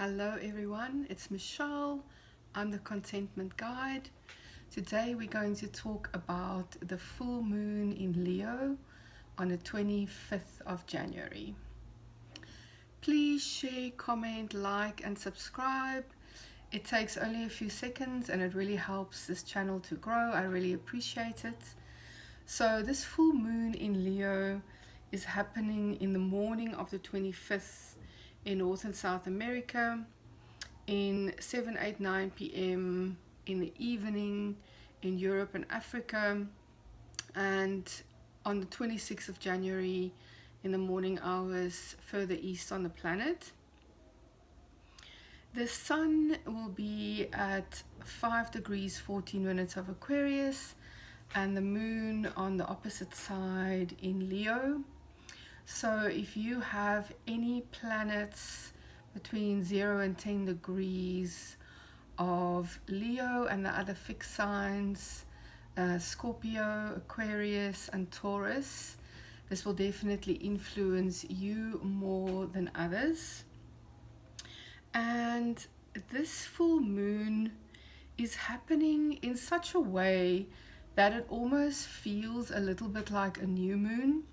Hello everyone, it's Michelle. I'm the Contentment Guide. Today we're going to talk about the full moon in Leo on the 25th of January. Please share, comment, like and subscribe. It takes only a few seconds and it really helps this channel to grow. I really appreciate it. So this full moon in Leo is happening in the morning of the 25th in North and South America, in 7-8-9 p.m. in the evening in Europe and Africa, and on the 26th of January in the morning hours further east on the planet. The sun will be at 5 degrees 14 minutes of Aquarius and the moon on the opposite side in Leo. So if you have any planets between 0 and 10 degrees of Leo and the other fixed signs, Scorpio, Aquarius and Taurus, this will definitely influence you more than others. And this full moon is happening in such a way that it almost feels a little bit like a new moon,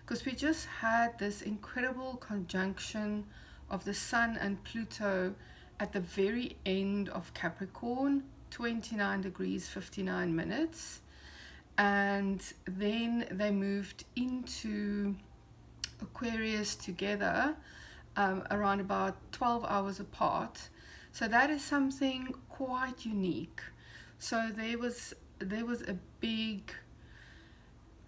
because we just had this incredible conjunction of the Sun and Pluto at the very end of Capricorn, 29 degrees 59 minutes, and then they moved into Aquarius together around about 12 hours apart. So that is something quite unique. So there was a big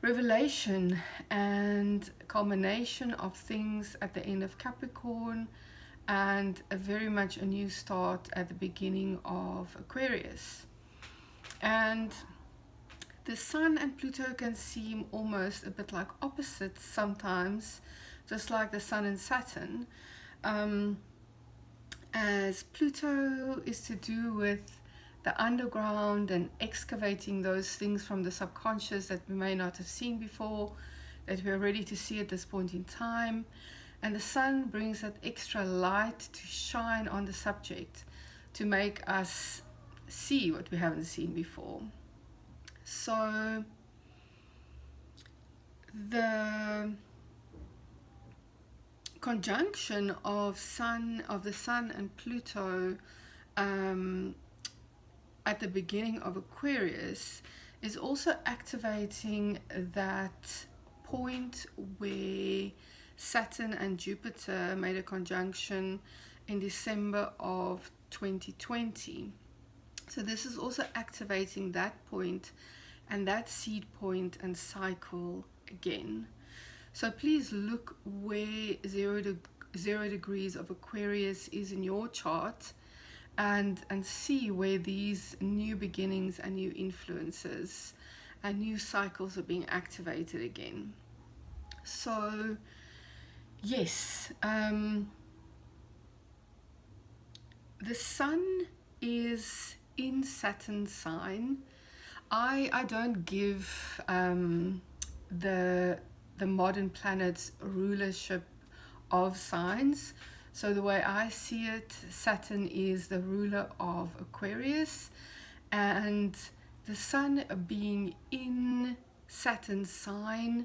revelation and culmination of things at the end of Capricorn and very much a new start at the beginning of Aquarius. And the Sun and Pluto can seem almost a bit like opposites sometimes, just like the Sun and Saturn, as Pluto is to do with the underground and excavating those things from the subconscious that we may not have seen before, that we are ready to see at this point in time. And the Sun brings that extra light to shine on the subject, to make us see what we haven't seen before. So the conjunction of the Sun and Pluto at the beginning of Aquarius is also activating that point where Saturn and Jupiter made a conjunction in December of 2020. So this is also activating that point and that seed point and cycle again. So please look where 0 degrees of Aquarius is in your chart, and see where these new beginnings and new influences and new cycles are being activated again. So yes, the Sun is in Saturn's sign. I don't give the modern planets rulership of signs. So the way I see it, Saturn is the ruler of Aquarius, and the Sun being in Saturn's sign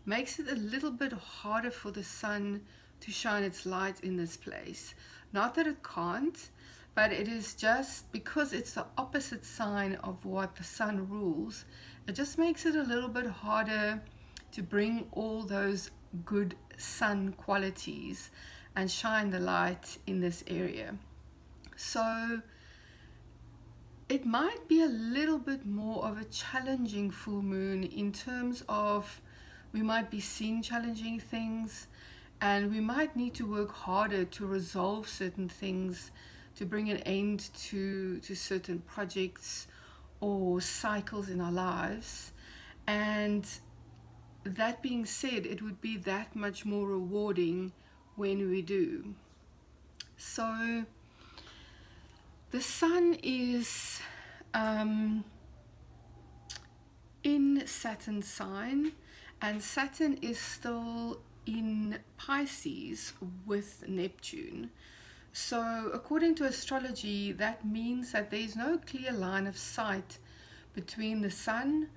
makes it a little bit harder for the Sun to shine its light in this place. Not that it can't, but it is just because it's the opposite sign of what the Sun rules, it just makes it a little bit harder to bring all those good Sun qualities and shine the light in this area. So it might be a little bit more of a challenging full moon in terms of we might be seeing challenging things, and we might need to work harder to resolve certain things, to bring an end to certain projects or cycles in our lives. And that being said, it would be that much more rewarding when we do. So the Sun is in Saturn's sign, and Saturn is still in Pisces with Neptune. So according to astrology, that means that there is no clear line of sight between the sun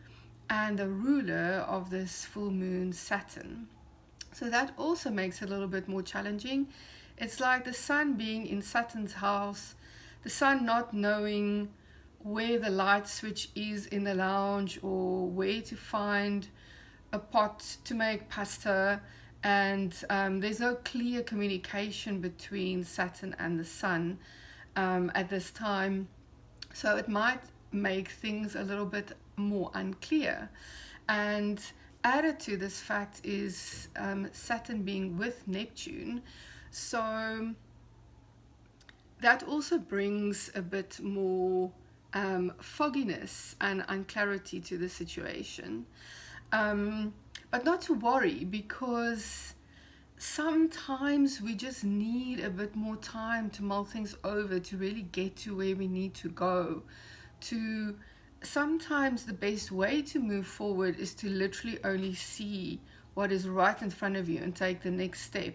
and the ruler of this full moon, Saturn. So that also makes it a little bit more challenging. It's like the sun being in Saturn's house, the sun not knowing where the light switch is in the lounge or where to find a pot to make pasta, and there's no clear communication between Saturn and the sun at this time. So it might make things a little bit more unclear. And added to this fact is Saturn being with Neptune. So that also brings a bit more fogginess and unclarity to the situation. But not to worry, because sometimes we just need a bit more time to mull things over, to really get to where we need to go. To sometimes the best way to move forward is to literally only see what is right in front of you and take the next step.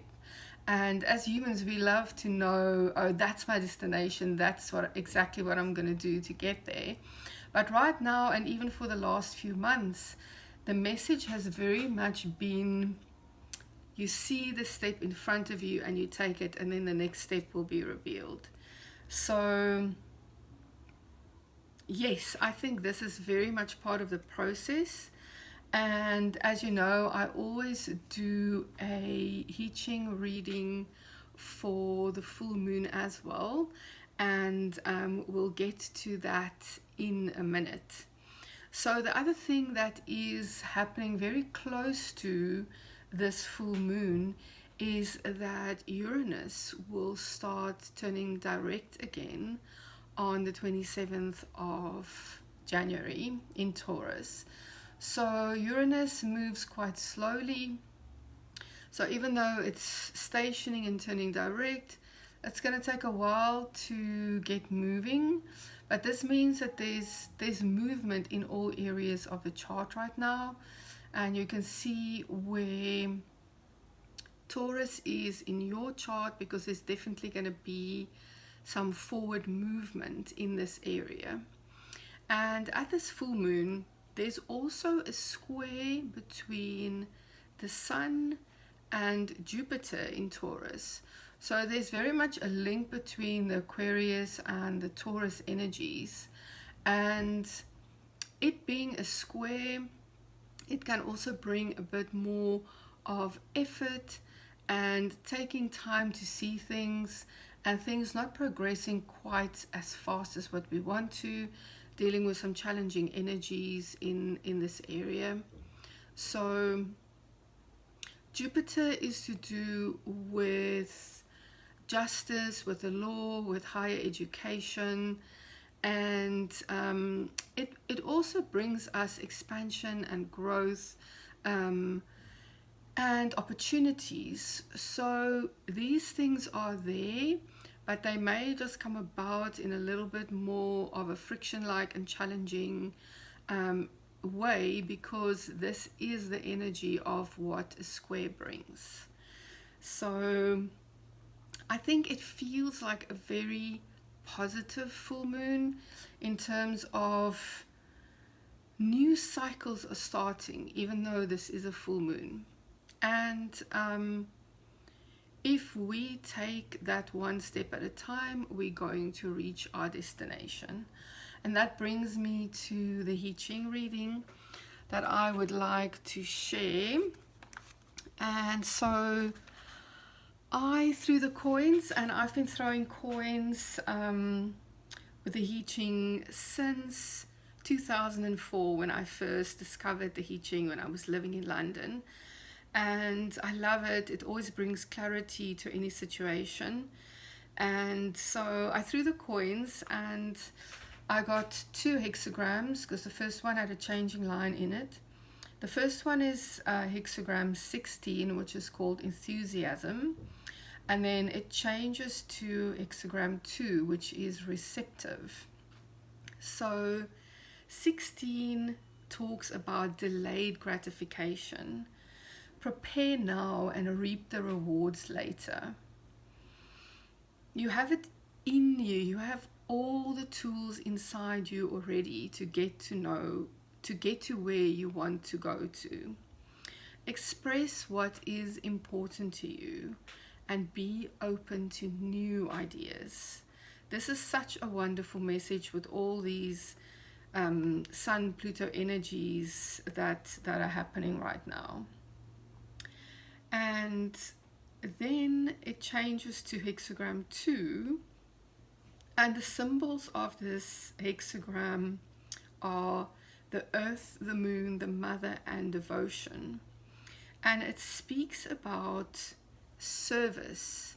And as humans, we love to know, oh, that's my destination, that's exactly what I'm going to do to get there. But right now, and even for the last few months, the message has very much been, you see the step in front of you and you take it, and then the next step will be revealed. So yes, I think this is very much part of the process. And as you know, I always do a I Ching reading for the full moon as well, and we'll get to that in a minute. So the other thing that is happening very close to this full moon is that Uranus will start turning direct again on the 27th of January in Taurus. So Uranus moves quite slowly. So even though it's stationing and turning direct, it's going to take a while to get moving. But this means that there's movement in all areas of the chart right now. And you can see where Taurus is in your chart, because there's definitely going to be some forward movement in this area. And at this full moon, there's also a square between the Sun and Jupiter in Taurus. So there's very much a link between the Aquarius and the Taurus energies. And it being a square, it can also bring a bit more of effort and taking time to see things, and things not progressing quite as fast as what we want to, dealing with some challenging energies in this area. So Jupiter is to do with justice, with the law, with higher education, and it also brings us expansion and growth and opportunities. So these things are there, but they may just come about in a little bit more of a friction-like and challenging way, because this is the energy of what a square brings. So I think it feels like a very positive full moon in terms of new cycles are starting, even though this is a full moon. And if we take that one step at a time, we're going to reach our destination. And that brings me to the I Ching reading that I would like to share. And so I threw the coins, and I've been throwing coins with the I Ching since 2004, when I first discovered the I Ching when I was living in London. And I love it. It always brings clarity to any situation. And so I threw the coins, and I got 2 hexagrams, because the first one had a changing line in it. The first one is hexagram 16, which is called enthusiasm. And then it changes to hexagram 2, which is receptive. So 16 talks about delayed gratification. Prepare now and reap the rewards later. you have it in you. You have all the tools inside you already to get to know, to get to where you want to go to. Express what is important to you and be open to new ideas. This is such a wonderful message with all these Sun Pluto energies that are happening right now. And then it changes to hexagram 2, and the symbols of this hexagram are the earth, the moon, the mother, and devotion. And it speaks about service,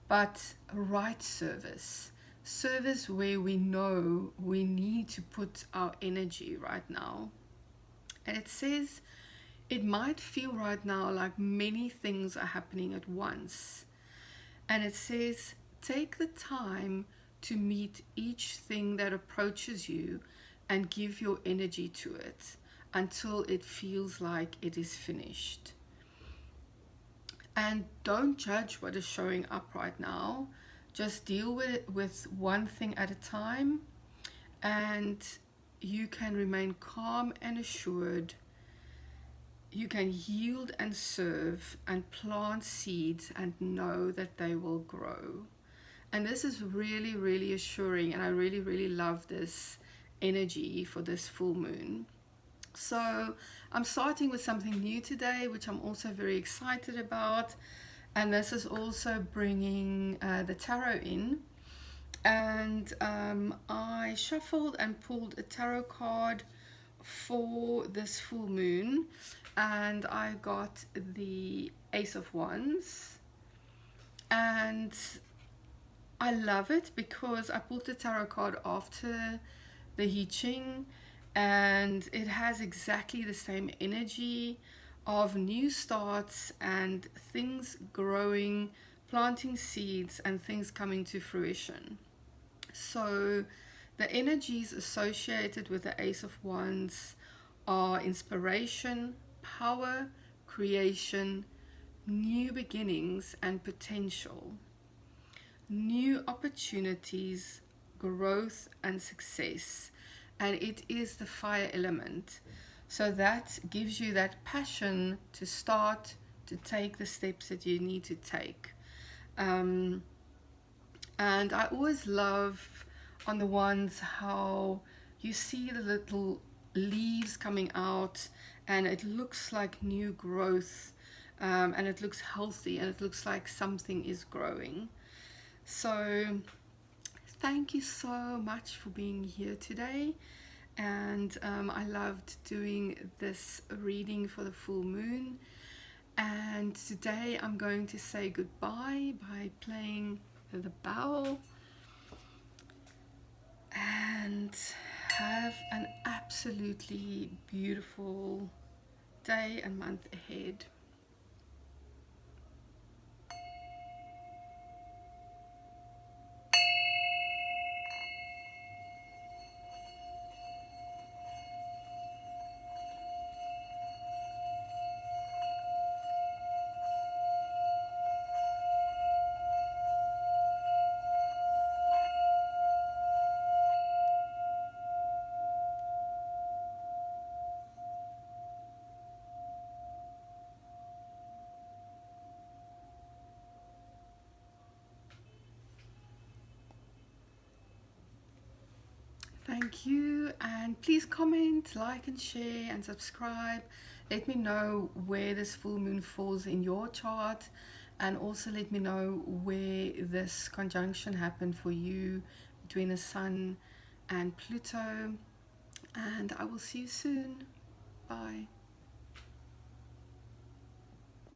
but right service. Service where we know we need to put our energy right now. And it says it might feel right now like many things are happening at once. And it says take the time to meet each thing that approaches you and give your energy to it until it feels like it is finished. And don't judge what is showing up right now. Just deal with it with one thing at a time, and you can remain calm and assured. You can yield and serve and plant seeds and know that they will grow. And this is really, really assuring, and I really, really love this energy for this full moon. So I'm starting with something new today, which I'm also very excited about. And this is also bringing the tarot in. And I shuffled and pulled a tarot card for this full moon. And I got the Ace of Wands. And I love it because I pulled the tarot card after the I Ching, and it has exactly the same energy of new starts and things growing, planting seeds, and things coming to fruition. So the energies associated with the Ace of Wands are inspiration, power, creation, new beginnings, and potential. New opportunities, growth, and success. And it is the fire element. So that gives you that passion to start, to take the steps that you need to take. And I always love on the ones how you see the little leaves coming out and it looks like new growth, and it looks healthy and it looks like something is growing. So thank you so much for being here today. And I loved doing this reading for the full moon. And today I'm going to say goodbye by playing the bell. And have an absolutely beautiful day and month ahead. Thank you, and please comment, like and share and subscribe. Let me know where this full moon falls in your chart, and also let me know where this conjunction happened for you between the Sun and Pluto. And I will see you soon. Bye.